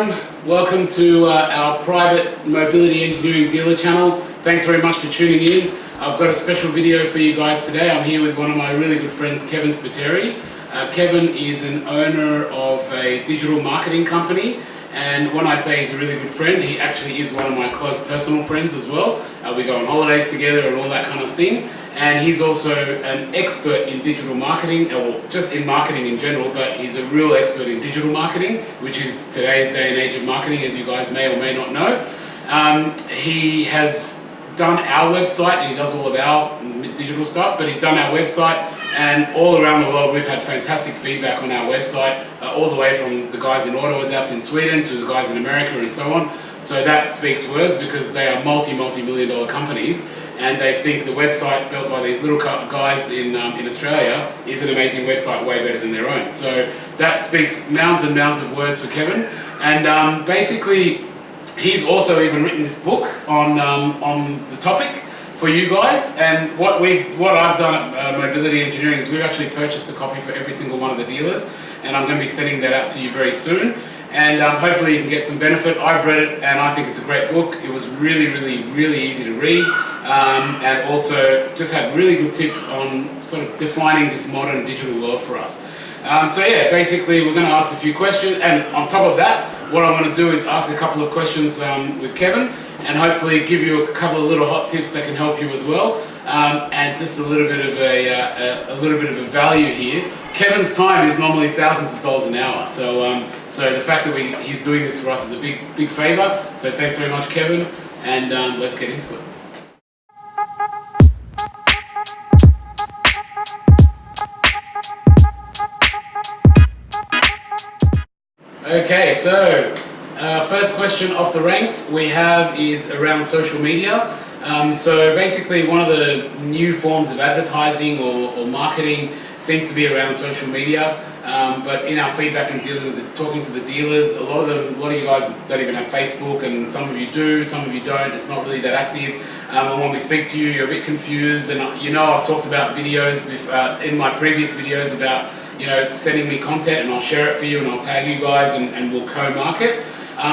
everyone, welcome to our private mobility engineering dealer channel. Thanks very much for tuning in. I've got a special video for you guys today. I'm here with one of my really good friends, Kevin Spiteri. Kevin is an owner of a digital marketing company, and when I say he's a really good friend, he actually is one of my close personal friends as well. We go on holidays together and all that kind of thing. And he's also an expert in digital marketing, or just in marketing in general, but he's a real expert in digital marketing, which is today's day and age of marketing, as you guys may or may not know. He has done our website, and he does all of our digital stuff, but he's done our website, and all around the world we've had fantastic feedback on our website, all the way from the guys in AutoAdapt in Sweden to the guys in America and so on. So that speaks words, because they are multi-million dollar companies, and they think the website built by these little guys in Australia is an amazing website, way better than their own. So that speaks mounds and mounds of words for Kevin. And basically, he's also even written this book on the topic for you guys. And what I've done at Mobility Engineering is we've actually purchased a copy for every single one of the dealers, and I'm going to be sending that out to you very soon. And hopefully you can get some benefit. I've read it and I think it's a great book. It was really easy to read, and also just had really good tips on sort of defining this modern digital world for us. So yeah, basically we're going to ask a few questions, and on top of that, what I want to do is ask a couple of questions with Kevin, and hopefully give you a couple of little hot tips that can help you as well, and just a little bit of a value here. Kevin's time is normally thousands of dollars an hour, so the fact that he's doing this for us is a big favor. So thanks very much, Kevin, and let's get into it. Okay, so first question off the ranks we have is around social media. So basically, one of the new forms of advertising or marketing seems to be around social media. But in our feedback and talking to the dealers, a lot of you guys don't even have Facebook, and some of you do, some of you don't. It's not really that active. And when we speak to you, you're a bit confused. And I've talked about videos in my previous videos about sending me content, and I'll share it for you, and I'll tag you guys, and we'll co-market.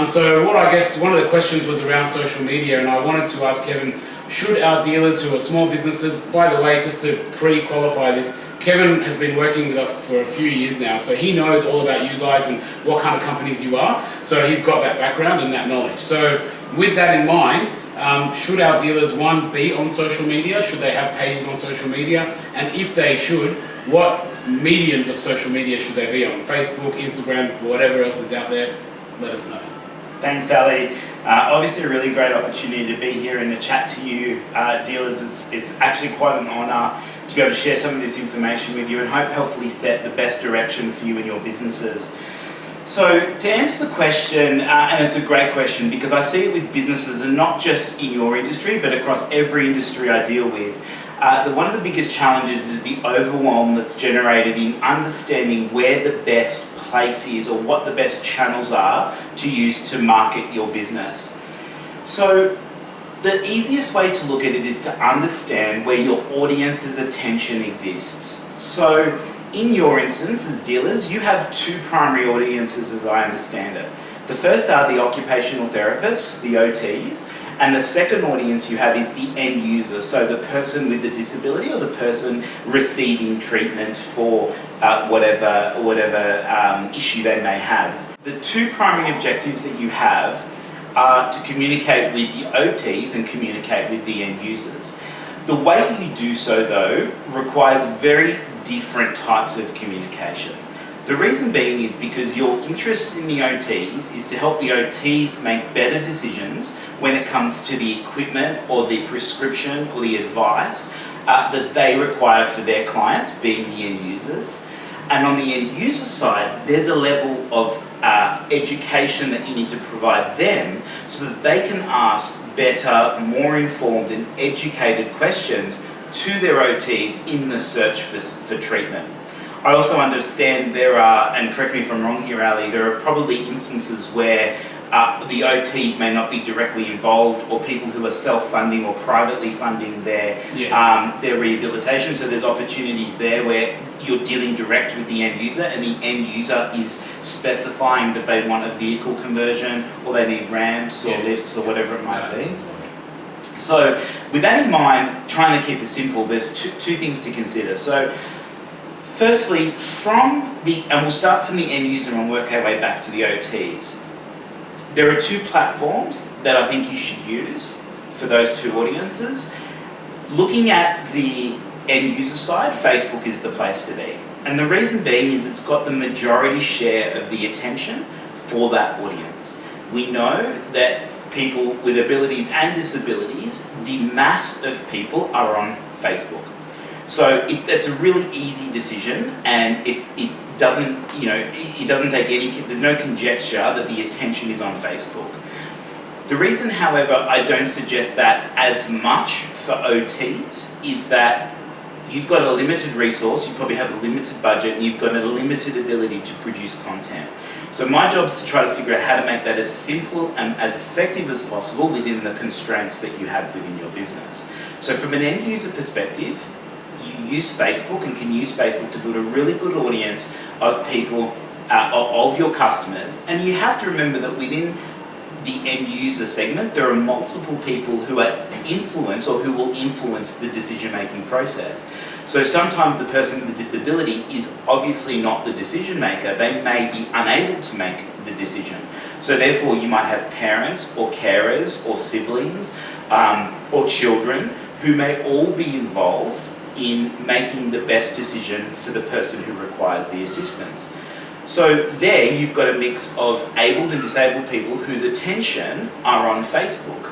So I guess one of the questions was around social media, and I wanted to ask Kevin, should our dealers who are small businesses, by the way, just to pre-qualify this, Kevin has been working with us for a few years now, so he knows all about you guys and what kind of companies you are, so he's got that background and that knowledge. So with that in mind, should our dealers, one, be on social media? Should they have pages on social media? And if they should, what mediums of social media should they be on? Facebook, Instagram, whatever else is out there, let us know. Thanks, Ali. Obviously a really great opportunity to be here and to chat to you dealers. It's actually quite an honour to be able to share some of this information with you and hopefully set the best direction for you and your businesses. So to answer the question, and it's a great question because I see it with businesses, and not just in your industry but across every industry I deal with. One of the biggest challenges is the overwhelm that's generated in understanding where the best place is, or what the best channels are to use to market your business. So the easiest way to look at it is to understand where your audience's attention exists. So in your instance as dealers, you have two primary audiences as I understand it. The first are the occupational therapists, the OTs, and the second audience you have is the end user, so the person with the disability or the person receiving treatment for whatever issue they may have. The two primary objectives that you have are to communicate with the OTs and communicate with the end users. The way you do so, though, requires very different types of communication. The reason being is because your interest in the OTs is to help the OTs make better decisions when it comes to the equipment or the prescription or the advice that they require for their clients, being the end users. And on the end user side, there's a level of education that you need to provide them so that they can ask better, more informed and educated questions to their OTs in the search for treatment. I also understand there are, and correct me if I'm wrong here, Ali, there are probably instances where the OTs may not be directly involved, or people who are self-funding or privately funding their rehabilitation. So there's opportunities there where you're dealing direct with the end user, and the end user is specifying that they want a vehicle conversion, or they need ramps or lifts or whatever it might be. So with that in mind, trying to keep it simple, there's two things to consider. So firstly, and we'll start from the end user and work our way back to the OTs. There are two platforms that I think you should use for those two audiences. Looking at the end user side, Facebook is the place to be. And the reason being is it's got the majority share of the attention for that audience. We know that people with abilities and disabilities, the mass of people are on Facebook. So it's a really easy decision, and it doesn't take there's no conjecture that the attention is on Facebook. The reason, however, I don't suggest that as much for OTs is that you've got a limited resource, you probably have a limited budget, and you've got a limited ability to produce content. So my job is to try to figure out how to make that as simple and as effective as possible within the constraints that you have within your business. So from an end user perspective, you use Facebook and can use Facebook to build a really good audience of people, of your customers. And you have to remember that within the end user segment, there are multiple people who are influenced or who will influence the decision-making process. So sometimes the person with the disability is obviously not the decision maker. They may be unable to make the decision. So therefore you might have parents or carers or siblings or children who may all be involved in making the best decision for the person who requires the assistance. So there you've got a mix of able and disabled people whose attention are on Facebook.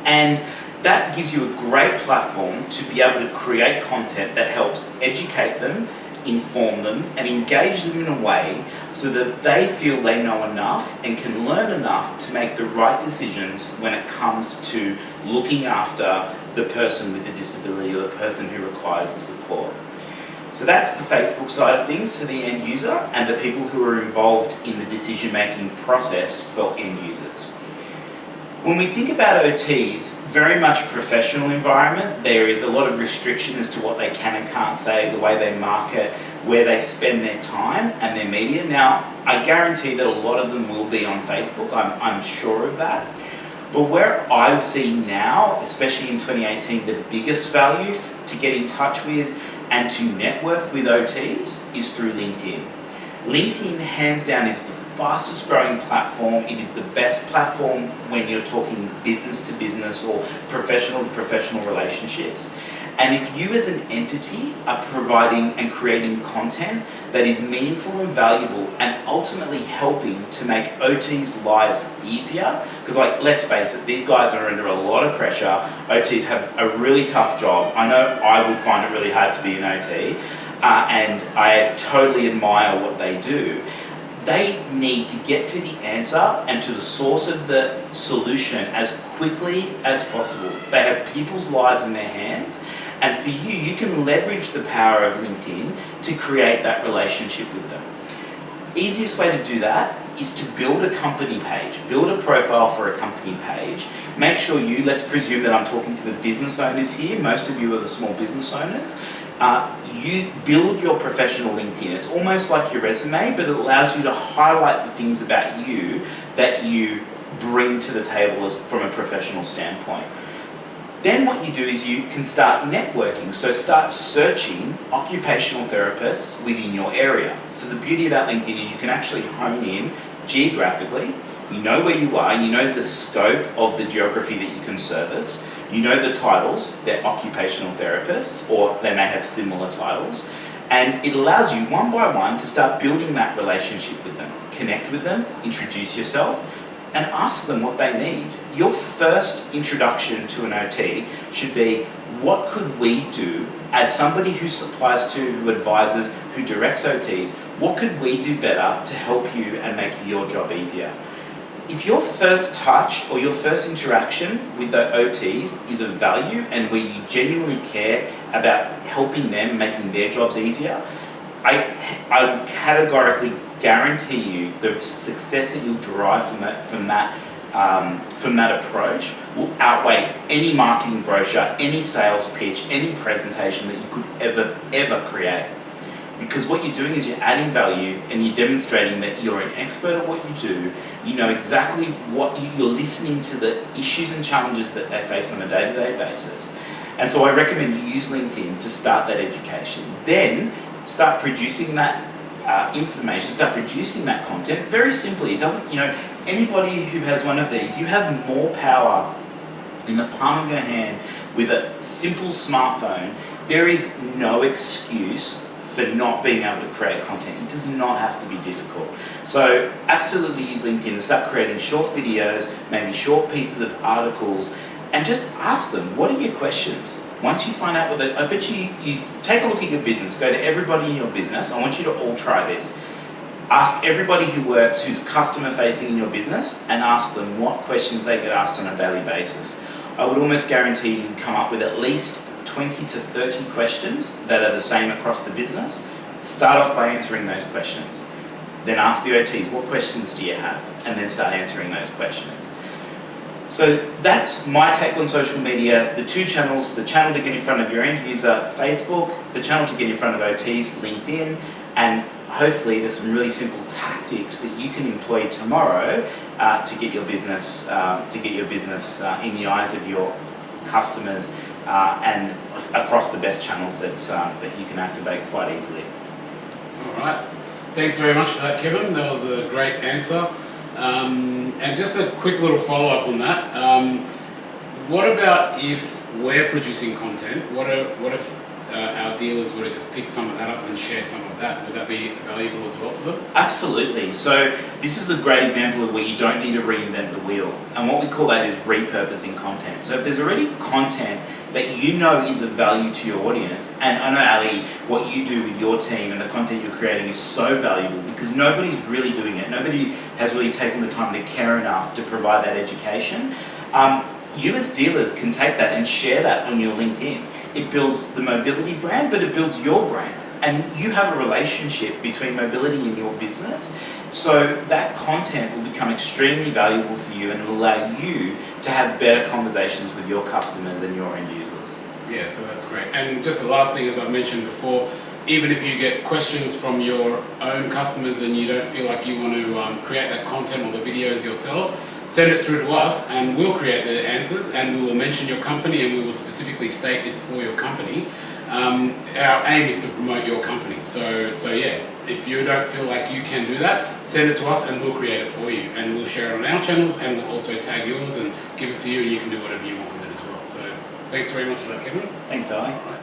And that gives you a great platform to be able to create content that helps educate them, inform them, and engage them in a way so that they feel they know enough and can learn enough to make the right decisions when it comes to looking after the person with the disability or the person who requires the support. So that's the Facebook side of things for the end user and the people who are involved in the decision-making process for end users. When we think about OTs, very much professional environment, there is a lot of restriction as to what they can and can't say, the way they market, where they spend their time and their media. Now, I guarantee that a lot of them will be on Facebook, I'm sure of that. But where I see now, especially in 2018, the biggest value to get in touch with and to network with OTs is through LinkedIn. LinkedIn, hands down, is the fastest growing platform. It is the best platform when you're talking business to business or professional to professional relationships. And if you as an entity are providing and creating content that is meaningful and valuable and ultimately helping to make OTs' lives easier, because let's face it, these guys are under a lot of pressure. OTs have a really tough job. I know I would find it really hard to be an OT, and I totally admire what they do. They need to get to the answer and to the source of the solution as quickly as possible. They have people's lives in their hands, and for you, you can leverage the power of LinkedIn to create that relationship with them. Easiest way to do that is to build a company page, build a profile for a company page. Make sure let's presume that I'm talking to the business owners here. Most of you are the small business owners. You build your professional LinkedIn. It's almost like your resume, but it allows you to highlight the things about you that you bring to the table from a professional standpoint. Then what you do is you can start networking. So start searching occupational therapists within your area. So the beauty about LinkedIn is you can actually hone in geographically. You know where you are, you know the scope of the geography that you can service. You know the titles, they're occupational therapists, or they may have similar titles. And it allows you one by one to start building that relationship with them. Connect with them, introduce yourself, and ask them what they need. Your first introduction to an OT should be, what could we do as somebody who supplies to, who advises, who directs OTs, what could we do better to help you and make your job easier? If your first touch or your first interaction with the OTs is of value and where you genuinely care about helping them, making their jobs easier, I categorically guarantee you the success that you'll derive from that approach will outweigh any marketing brochure, any sales pitch, any presentation that you could ever create. because what you're doing is you're adding value and you're demonstrating that you're an expert at what you do. You know exactly what you're listening to the issues and challenges that they face on a day-to-day basis. And so I recommend you use LinkedIn to start that education. Then start producing that information, start producing that content. Very simply, it doesn't, anybody who has one of these, you have more power in the palm of your hand with a simple smartphone. There is no excuse for not being able to create content. It does not have to be difficult. So absolutely use LinkedIn to start creating short videos, maybe short pieces of articles, and just ask them, what are your questions? Once you find out what I bet you take a look at your business, go to everybody in your business. I want you to all try this. Ask everybody who's customer facing in your business, and ask them what questions they get asked on a daily basis. I would almost guarantee you can come up with at least 20 to 30 questions that are the same across the business. Start off by answering those questions. Then ask the OTs, what questions do you have? And then start answering those questions. So that's my take on social media. The two channels, the channel to get in front of your end user, Facebook, the channel to get in front of OTs, LinkedIn, and hopefully there's some really simple tactics that you can employ tomorrow to get your business in the eyes of your customers and across the best channels that you can activate quite easily. All right. Thanks very much for that, Kevin. That was a great answer. And just a quick little follow-up on that. What about if we're producing content? What if our dealers were to just pick some of that up and share some of that? Would that be valuable as well for them? Absolutely. So this is a great example of where you don't need to reinvent the wheel. And what we call that is repurposing content. So if there's already content that you know is of value to your audience, and I know, Ali, what you do with your team and the content you're creating is so valuable because nobody's really doing it. Nobody has really taken the time to care enough to provide that education. You as dealers can take that and share that on your LinkedIn. It builds the mobility brand, but it builds your brand. And you have a relationship between mobility and your business. So that content will become extremely valuable for you and will allow you to have better conversations with your customers and your end users. Yeah, so that's great. And just the last thing, as I mentioned before, even if you get questions from your own customers and you don't feel like you want to create that content or the videos yourselves, send it through to us and we'll create the answers and we will mention your company and we will specifically state it's for your company. Our aim is to promote your company. So yeah, if you don't feel like you can do that, send it to us and we'll create it for you. And we'll share it on our channels and we'll also tag yours and give it to you and you can do whatever you want with it as well. So thanks very much for that, Kevin. Thanks, Ali. All right.